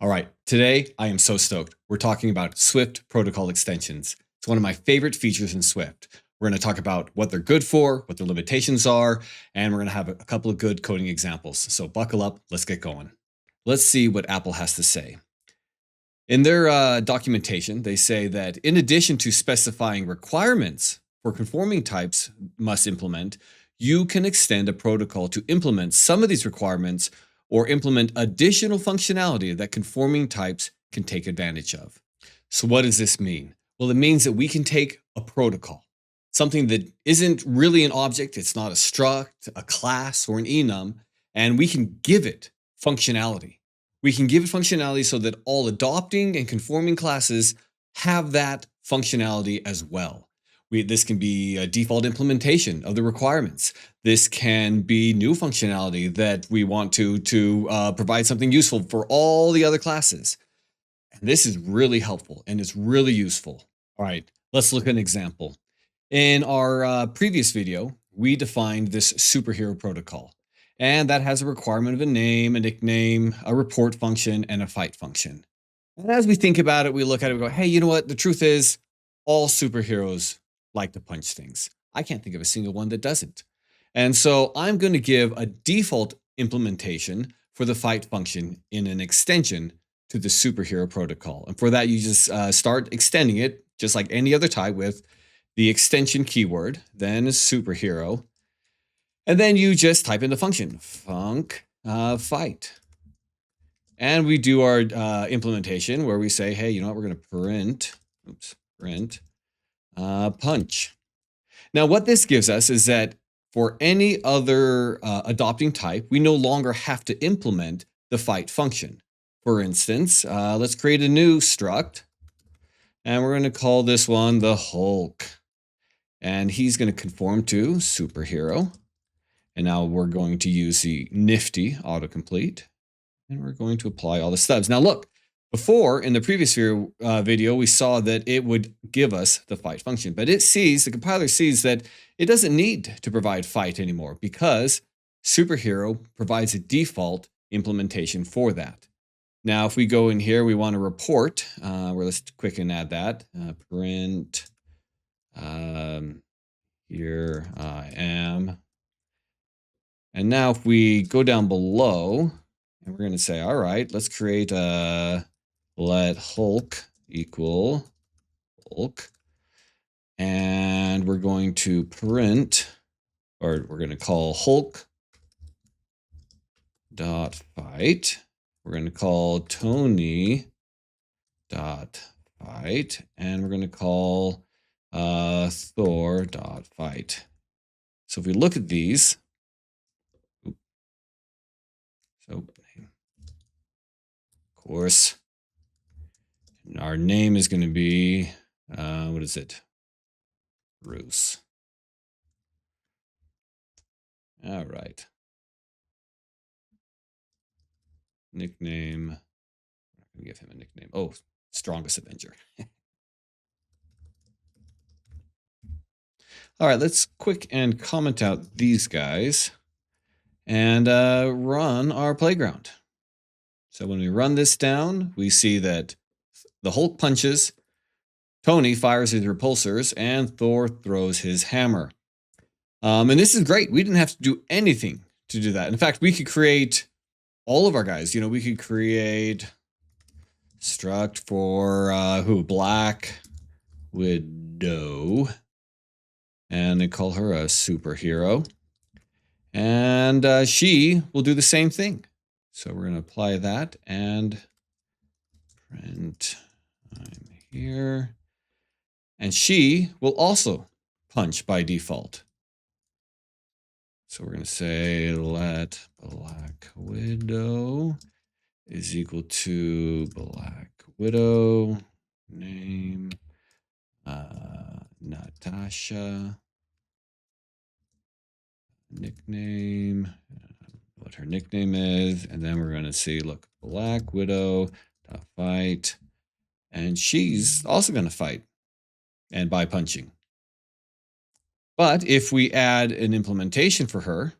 All right, today I am so stoked. We're talking about Swift protocol extensions. It's one of my favorite features in Swift. We're going to talk about what they're good for, what their limitations are, and we're going to have a couple of good coding examples. So buckle up, let's get going. Let's see what Apple has to say. In their documentation, they say that in addition to specifying requirements for conforming types must implement, you can extend a protocol to implement some of these requirements or implement additional functionality that conforming types can take advantage of. So what does this mean? Well, it means that we can take a protocol, something that isn't really an object, it's not a struct, a class, or an enum, and we can give it functionality. We can give it functionality so that all adopting and conforming classes have that functionality as well. This can be a default implementation of the requirements. This can be new functionality that we want to provide something useful for all the other classes. And this is really helpful and it's really useful. All right, let's look at an example. In our previous video, we defined this superhero protocol. And that has a requirement of a name, a nickname, a report function, and a fight function. And as we think about it, we look at it and go, hey, you know what? The truth is, all superheroes like to punch things. I can't think of a single one that doesn't. And so I'm going to give a default implementation for the fight function in an extension to the superhero protocol. And for that, you just start extending it, just like any other type, with the extension keyword, then superhero. And then you just type in the function, fight. And we do our implementation where we say, hey, you know what, we're going to print punch. Now, what this gives us is that for any other adopting type, we no longer have to implement the fight function. For instance, let's create a new struct, and we're going to call this one the Hulk. And he's going to conform to superhero. And now we're going to use the nifty autocomplete, and we're going to apply all the stubs. Now look, before in the previous video, we saw that it would give us the fight function, but the compiler sees that it doesn't need to provide fight anymore because superhero provides a default implementation for that. Now, if we go in here, we want to report, let's quick and add that, print, here I am. And now if we go down below, and we're going to say, all right, let's create let Hulk equal Hulk. And we're going to print, or we're going to call Hulk dot fight. We're going to call Tony dot fight. And we're going to call Thor dot fight. So if we look at these, of course, our name is going to be, what is it? Bruce. All right. Nickname. I'm going to give him a nickname. Oh, Strongest Avenger. All right, let's quick and comment out these guys and run our playground. So when we run this down, we see that the Hulk punches, Tony fires his repulsors, and Thor throws his hammer. And this is great. We didn't have to do anything to do that. In fact, we could create all of our guys. You know, we could create struct for Black Widow, and they call her a superhero. And she will do the same thing. So we're going to apply that and print I'm here. And she will also punch by default. So we're going to say let Black Widow is equal to Black Widow name Natasha, nickname, what her nickname is, and then we're going to see, look, Black Widow fight, and she's also going to fight, and by punching. But if we add an implementation for her,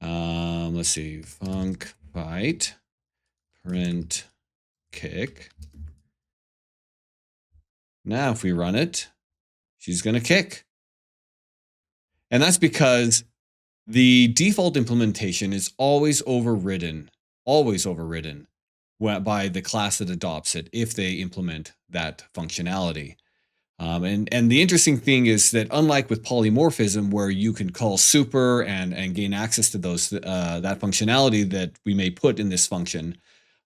let's see, func fight, print kick. Now, if we run it, she's going to kick. And that's because the default implementation is always overridden by the class that adopts it if they implement that functionality. And the interesting thing is that unlike with polymorphism, where you can call super and gain access to those that functionality that we may put in this function,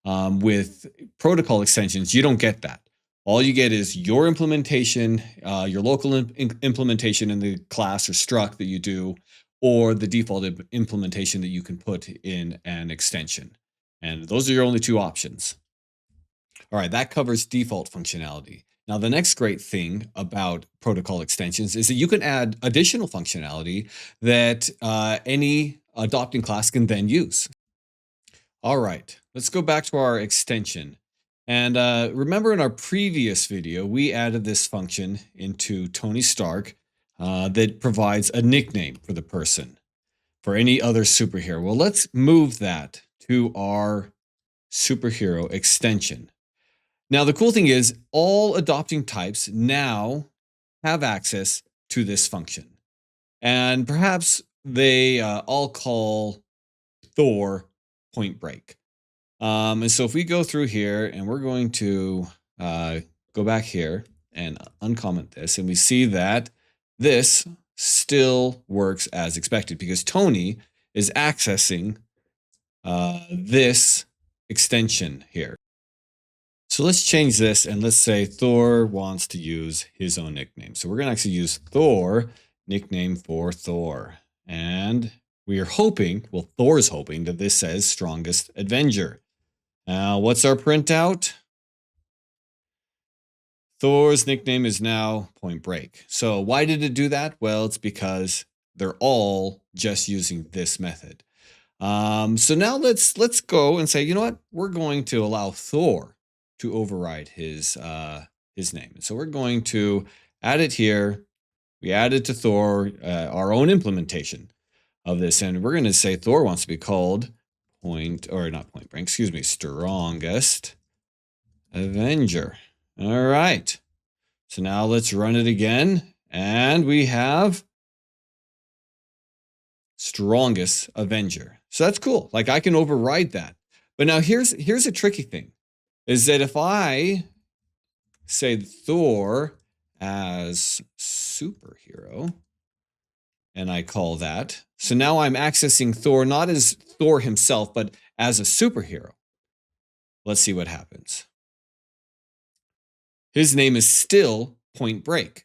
with protocol extensions, you don't get that. All you get is your implementation, your local implementation in the class or struct that you do, or the default implementation that you can put in an extension. And those are your only two options. All right, that covers default functionality. Now, the next great thing about protocol extensions is that you can add additional functionality that any adopting class can then use. All right, let's go back to our extension. And remember in our previous video, we added this function into Tony Stark that provides a nickname for the person, for any other superhero. Well, let's move that to our superhero extension. Now, the cool thing is all adopting types now have access to this function. And perhaps they all call Thor Point Break. And so if we go through here and we're going to go back here and uncomment this, and we see that this still works as expected because Tony is accessing this extension here. So let's change this and let's say Thor wants to use his own nickname. So we're going to actually use Thor, nickname for Thor. And we are hoping, well, Thor's hoping that this says strongest Avenger. Now, what's our printout? Thor's nickname is now Point Break. So why did it do that? Well, it's because they're all just using this method. So now let's go and say, you know what? We're going to allow Thor to override his name. And so we're going to add it here. We added to Thor our own implementation of this, and we're going to say Thor wants to be called strongest Avenger. All right. So now let's run it again, and we have strongest Avenger. So that's cool. Like I can override that. But now here's a tricky thing. Is that if I say Thor as superhero, and I call that, so now I'm accessing Thor not as Thor himself, but as a superhero. Let's see what happens. His name is still Point Break.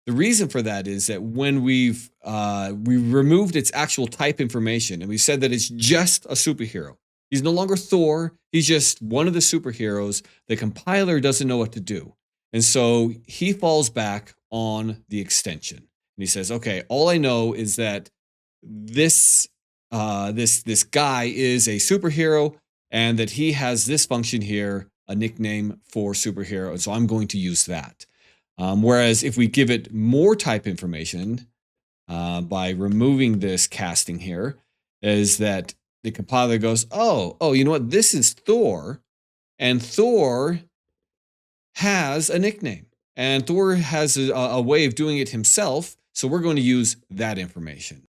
The reason for that is that when we removed its actual type information and we said that it's just a superhero. He's no longer Thor. He's just one of the superheroes. The compiler doesn't know what to do. And so he falls back on the extension. And he says, okay, all I know is that this guy is a superhero and that he has this function here, a nickname for superhero. And so I'm going to use that. Whereas if we give it more type information by removing this casting here, is that the compiler goes, oh, you know what? This is Thor, and Thor has a nickname, and Thor has a way of doing it himself, so we're going to use that information.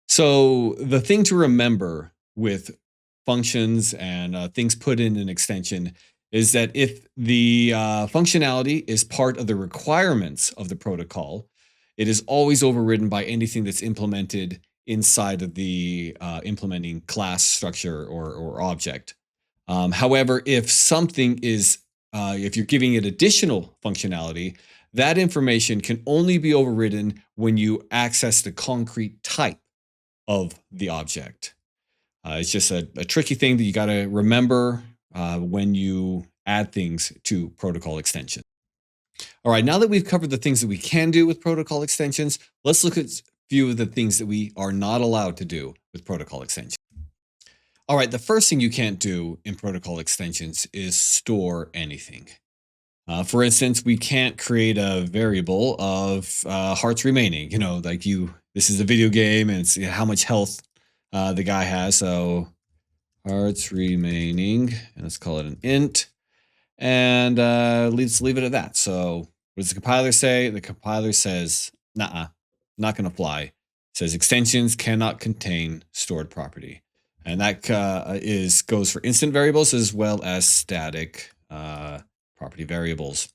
So the thing to remember with functions and things put in an extension is that if the functionality is part of the requirements of the protocol, it is always overridden by anything that's implemented inside of the implementing class structure or object. However, if something is, if you're giving it additional functionality, that information can only be overridden when you access the concrete type of the object. It's just a tricky thing that you got to remember when you add things to protocol extensions. All right, now that we've covered the things that we can do with protocol extensions, let's look at a few of the things that we are not allowed to do with protocol extensions. All right, the first thing you can't do in protocol extensions is store anything. For instance, we can't create a variable of hearts remaining. You know, this is a video game and it's how much health the guy has. So parts remaining, and let's call it an int. And let's leave it at that. So what does the compiler say? The compiler says, nah, not going to fly. It says extensions cannot contain stored property. And that goes for instant variables as well as static property variables.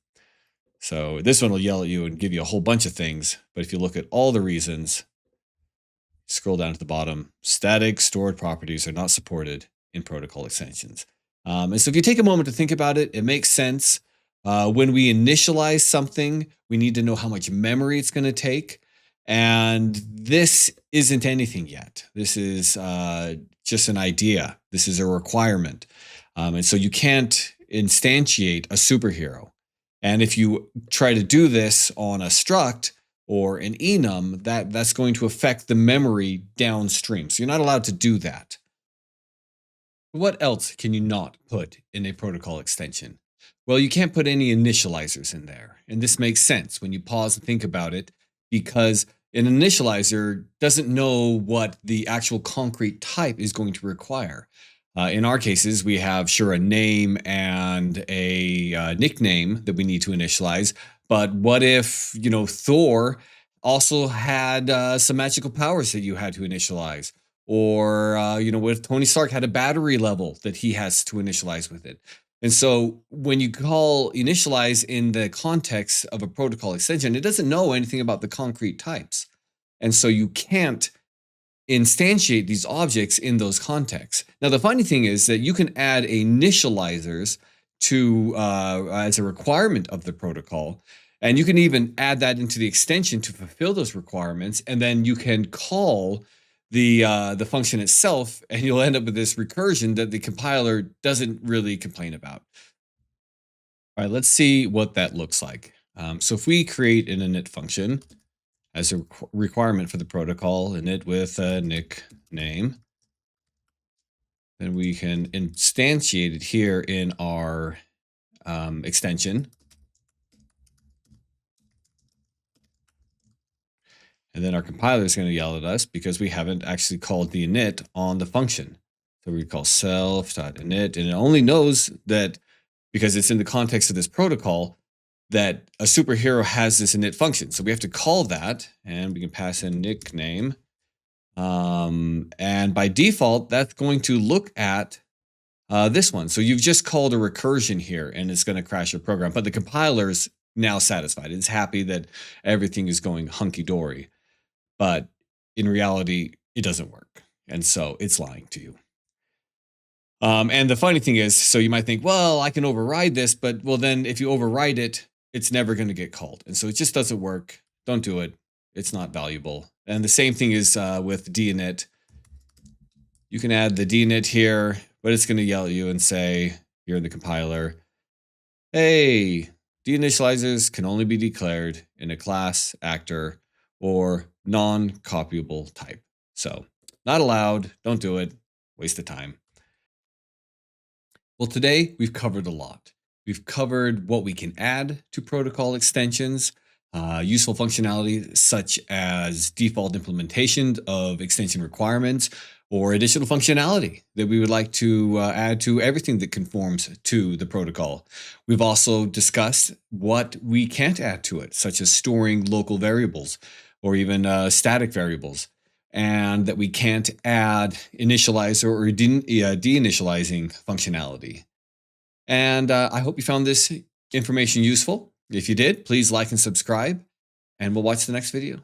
So this one will yell at you and give you a whole bunch of things. But if you look at all the reasons, scroll down to the bottom, static stored properties are not supported in protocol extensions. And so if you take a moment to think about it, it makes sense. When we initialize something, we need to know how much memory it's going to take. And this isn't anything yet. This is just an idea. This is a requirement. And so you can't instantiate a superhero. And if you try to do this on a struct or an enum, that's going to affect the memory downstream. So you're not allowed to do that. What else can you not put in a protocol extension? Well, you can't put any initializers in there. And this makes sense when you pause and think about it, because an initializer doesn't know what the actual concrete type is going to require. In our cases, we have a name and a nickname that we need to initialize. But what if, Thor also had some magical powers that you had to initialize? Or, what if Tony Stark had a battery level that he has to initialize with it? And so when you call initialize in the context of a protocol extension, it doesn't know anything about the concrete types. And so you can't instantiate these objects in those contexts. Now, the funny thing is that you can add initializers to as a requirement of the protocol, and you can even add that into the extension to fulfill those requirements, and then you can call the function itself, and you'll end up with this recursion that the compiler doesn't really complain about. All right, let's see what that looks like. So if we create an init function as a requirement for the protocol, init with a nickname, then we can instantiate it here in our extension. And then our compiler is going to yell at us because we haven't actually called the init on the function. So we call self.init, and it only knows that because it's in the context of this protocol that a superhero has this init function. So we have to call that, and we can pass in nickname. And by default, that's going to look at this one. So you've just called a recursion here, and it's going to crash your program. But the compiler's now satisfied. It's happy that everything is going hunky-dory. But in reality, it doesn't work. And so it's lying to you. And the funny thing is, so you might think, well, I can override this, but well, then if you override it, it's never going to get called. And so it just doesn't work. Don't do it. It's not valuable. And the same thing is with deinit. You can add the deinit here, but it's going to yell at you and say, here in the compiler, hey, deinitializers can only be declared in a class, actor, or non-copyable type. So not allowed. Don't do it. Waste of time. Well, today we've covered a lot. We've covered what we can add to protocol extensions, useful functionality such as default implementation of extension requirements, or additional functionality that we would like to add to everything that conforms to the protocol. We've also discussed what we can't add to it, such as storing local variables or even static variables, and that we can't add initializer or deinitializing functionality. And I hope you found this information useful. If you did, please like and subscribe, and we'll watch the next video.